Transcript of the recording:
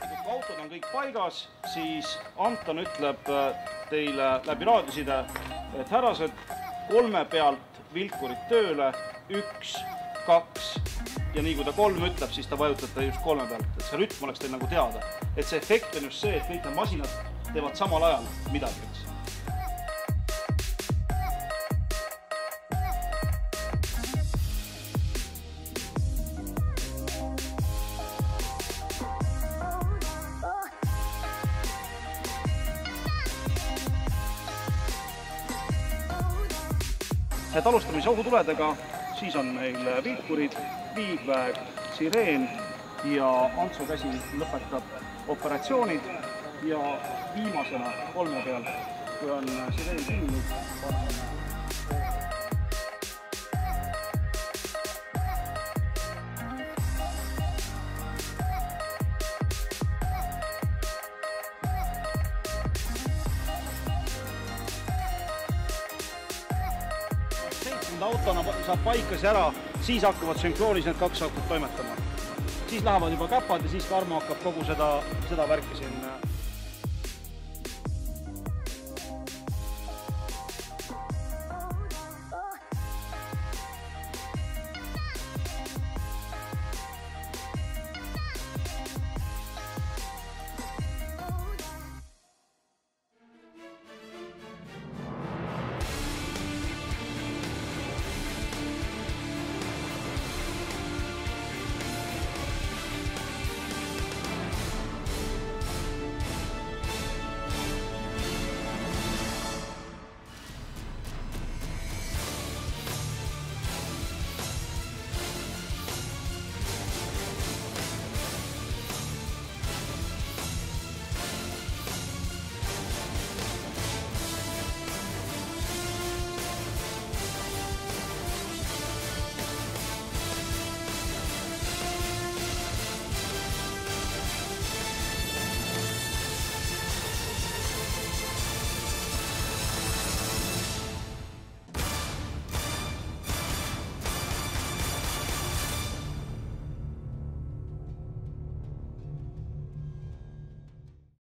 Kui autod on kõik paigas, siis Anton ütleb teile läbi raadioside, et härrased, 3 pealt vilkurid tööle, 1, 2 ja nii kui ta 3 ütleb, siis ta vajutate just 3 pealt, et see rütm oleks teil nagu teada. Et see efekt on just see, et kõik need masinad teevad samal ajal midagi. Et alustamise ohutuledega, siis on meil vilkurid, viigväeg, sireen ja Antsu käsi lõpetab operatsioonid ja viimasena 3 peal, kui on sireen kinni, autona saab paikasi ära, siis hakkavad sünkroonis need 2 autot toimetama. Siis lähevad juba käpad ja siis Karmo hakkab kogu seda värki siin